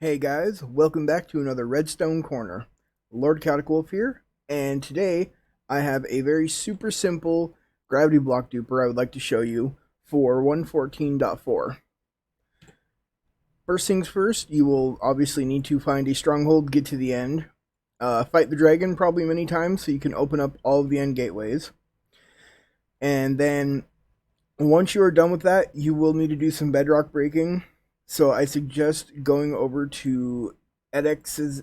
Hey guys, welcome back to another Redstone Corner. LordChaoticWolf here, and today I have a very super simple gravity block duper I would like to show you for 114.4. First things first, you will obviously need to find a stronghold, get to the end, fight the dragon probably many times so you can open up all of the end gateways. And then once you are done with that, you will need to do some bedrock breaking. So I suggest going over to edX's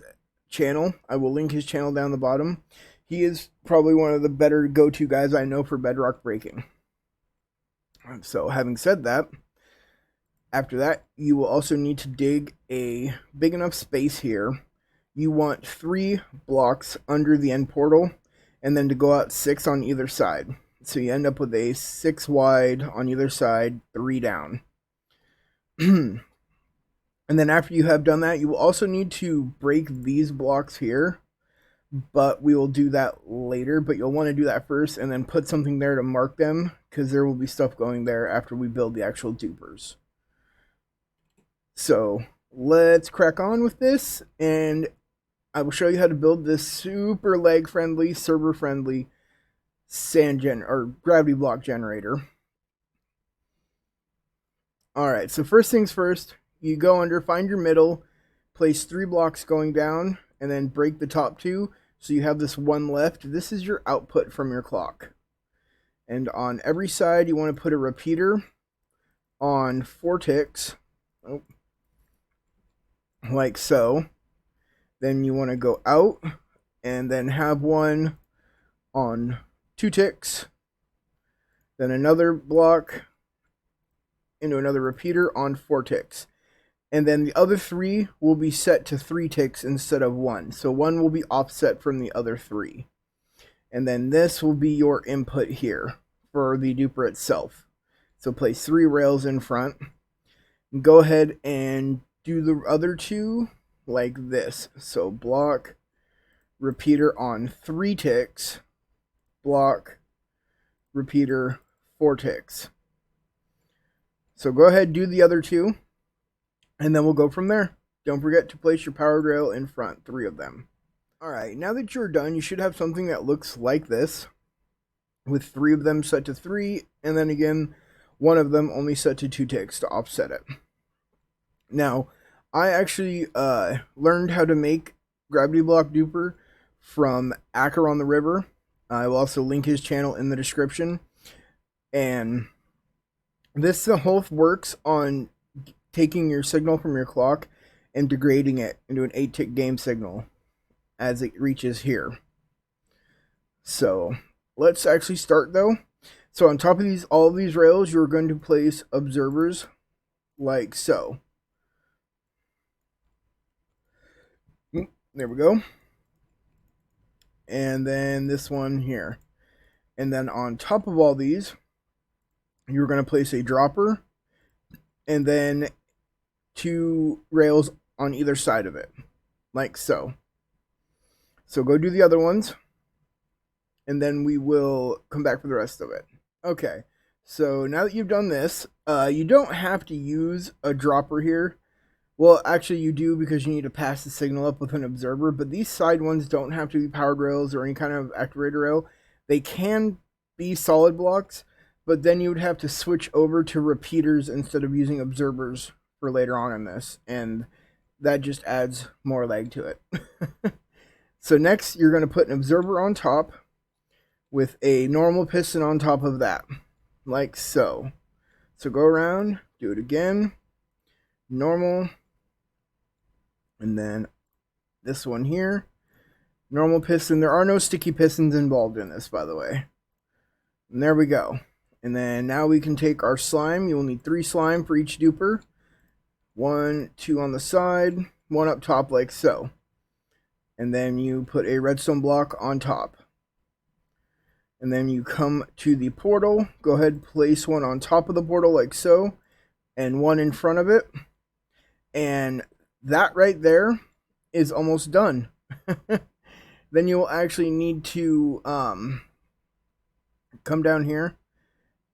channel. I will link his channel down the bottom. He is probably one of the better go-to guys I know for bedrock breaking. So having said that, after that, you will also need to dig a big enough space here. You want 3 blocks under the end portal, and then to go out 6 on either side. So you end up with a 6 wide on either side, 3 down. And then after you have done that, you will also need to break these blocks here, but we will do that later. But you'll want to do that first and then put something there to mark them, because there will be stuff going there after we build the actual dupers. So let's crack on with this, and I will show you how to build this super lag friendly, server friendly gravity block generator. Alright, so first things first, you go under, find your middle, place 3 blocks going down, and then break the top 2, so you have this 1 left. This is your output from your clock. And on every side, you want to put a repeater on 4 ticks, like so. Then you want to go out, and then have one on 2 ticks, then another block into another repeater on 4 ticks. And then the other 3 will be set to 3 ticks instead of 1. So 1 will be offset from the other 3. And then this will be your input here for the duper itself. So place 3 rails in front. Go ahead and do the other 2 like this. So block, repeater on 3 ticks, block, repeater, 4 ticks. So go ahead, do the other 2, and then we'll go from there. Don't forget to place your power rail in front, 3 of them. Alright, now that you're done, you should have something that looks like this, with 3 of them set to 3, and then again, 1 of them only set to 2 ticks to offset it. Now, I actually learned how to make gravity block duper from Acker on the River. I will also link his channel in the description. And this whole works on taking your signal from your clock and degrading it into an 8-tick game signal as it reaches here. So let's actually start though. So on top of all of these rails, you're going to place observers like so. There we go. And then this one here. And then on top of all these, you're going to place a dropper and then 2 rails on either side of it, like so. So go do the other ones, and then we will come back for the rest of it. Okay, so now that you've done this, you don't have to use a dropper here. Well, actually you do, because you need to pass the signal up with an observer, but these side ones don't have to be powered rails or any kind of activator rail. They can be solid blocks, but then you would have to switch over to repeaters instead of using observers for later on in this, and that just adds more lag to it. So next, you're going to put an observer on top with a normal piston on top of that, like so. So go around, do it again, normal, and then this one here, normal piston. There are no sticky pistons involved in this, by the way. And there we go. And then now we can take our slime. You will need 3 slime for each duper. 1, 2 on the side, 1 up top like so. And then you put a redstone block on top. And then you come to the portal. Go ahead, place 1 on top of the portal like so, and 1 in front of it. And that right there is almost done. Then you will actually need to come down here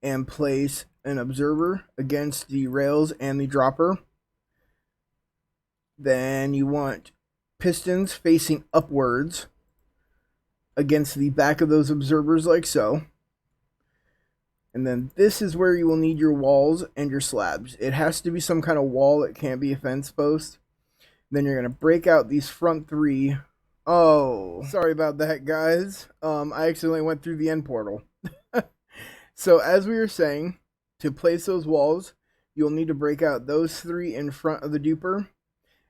and place an observer against the rails and the dropper. Then you want pistons facing upwards against the back of those observers like so. And then this is where you will need your walls and your slabs. It has to be some kind of wall. It can't be a fence post. Then you're going to break out these front three. Oh, sorry about that, guys. I accidentally went through the end portal. So as we were saying, to place those walls, you'll need to break out those three in front of the duper,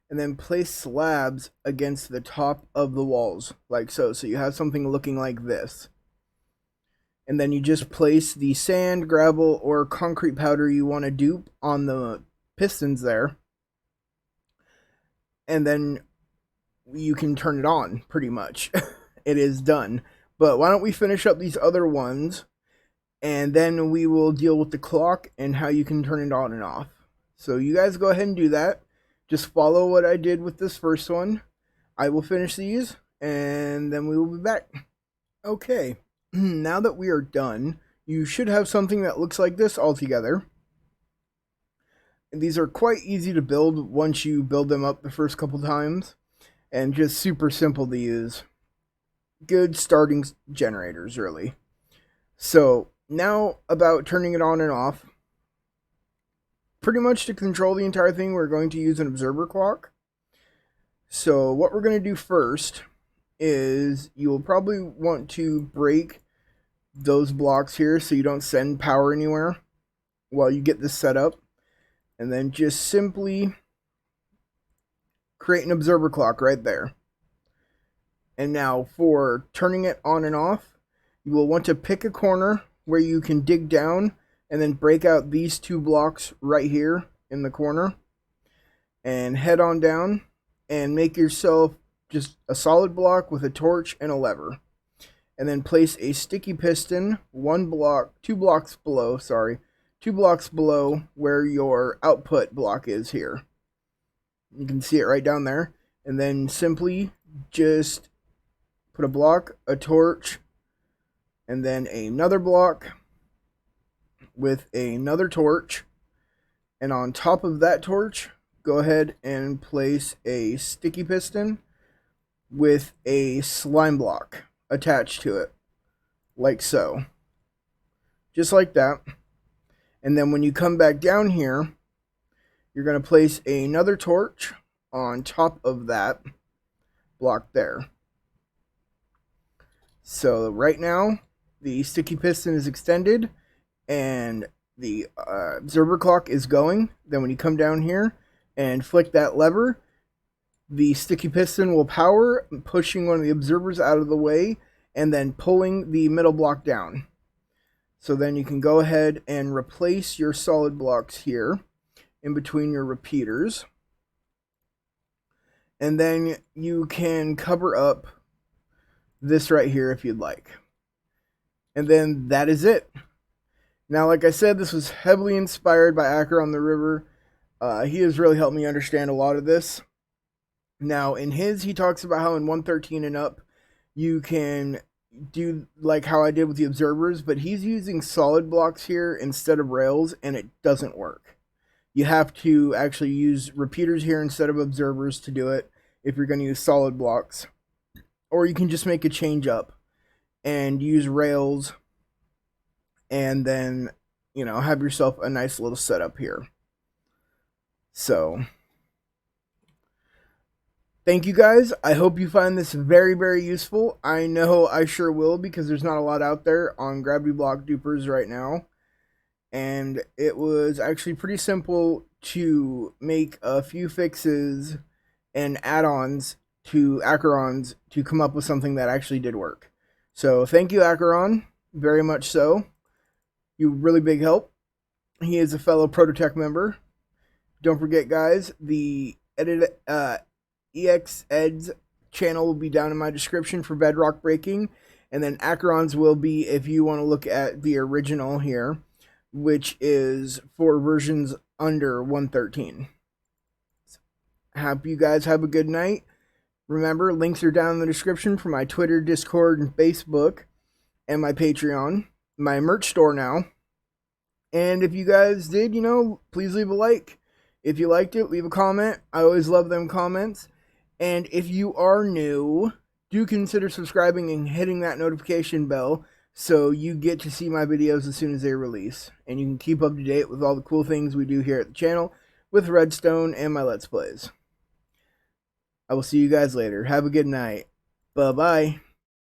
and then place slabs against the top of the walls, like so. So you have something looking like this. And then you just place the sand, gravel, or concrete powder you want to dupe on the pistons there. And then you can turn it on, pretty much. It is done. But why don't we finish up these other ones, and then we will deal with the clock and how you can turn it on and off. So you guys go ahead and do that. Just follow what I did with this first one. I will finish these, and then we will be back. Okay, now that we are done, you should have something that looks like this all together. These are quite easy to build once you build them up the first couple times, and just super simple to use. Good starting generators, really. So now about turning it on and off. Pretty much to control the entire thing, we're going to use an observer clock. So what we're going to do first is you'll probably want to break those blocks here so you don't send power anywhere while you get this set up. And then just simply create an observer clock right there. And now for turning it on and off, you will want to pick a corner where you can dig down and then break out these two blocks right here in the corner. And head on down and make yourself just a solid block with a torch and a lever. And then place a sticky piston two blocks below where your output block is here. You can see it right down there. And then simply just put a block, a torch, and then another block with another torch. And on top of that torch, go ahead and place a sticky piston with a slime block attached to it, like so. Just like that. And then when you come back down here, you're going to place another torch on top of that block there. So right now, the sticky piston is extended and the observer clock is going. Then when you come down here and flick that lever, the sticky piston will power, pushing one of the observers out of the way and then pulling the middle block down. So then you can go ahead and replace your solid blocks here in between your repeaters. And then you can cover up this right here if you'd like. And then that is it. Now, like I said, this was heavily inspired by Acker on the River. He has really helped me understand a lot of this. Now, in his, he talks about how in 113 and up, you can do like how I did with the observers, but he's using solid blocks here instead of rails, and it doesn't work. You have to actually use repeaters here instead of observers to do it if you're going to use solid blocks. Or you can just make a change up and use rails and then, you know, have yourself a nice little setup here. So thank you guys. I hope you find this very, very useful. I know I sure will, because there's not a lot out there on gravity block dupers right now. And it was actually pretty simple to make a few fixes and add-ons to Acheron's to come up with something that actually did work. So thank you, Acheron, very much so. You really big help. He is a fellow ProtoTech member. Don't forget, guys, the EXED's channel will be down in my description for bedrock breaking, and then Acheron's will be if you want to look at the original here, which is for versions under 113. Hope you guys have a good night. Remember, links are down in the description for my Twitter, Discord, and Facebook, and my Patreon, my merch store now. And if you guys did, you know, please leave a like. If you liked it, leave a comment. I always love them comments. And if you are new, do consider subscribing and hitting that notification bell so you get to see my videos as soon as they release. And you can keep up to date with all the cool things we do here at the channel with redstone and my Let's Plays. I will see you guys later. Have a good night. Bye-bye.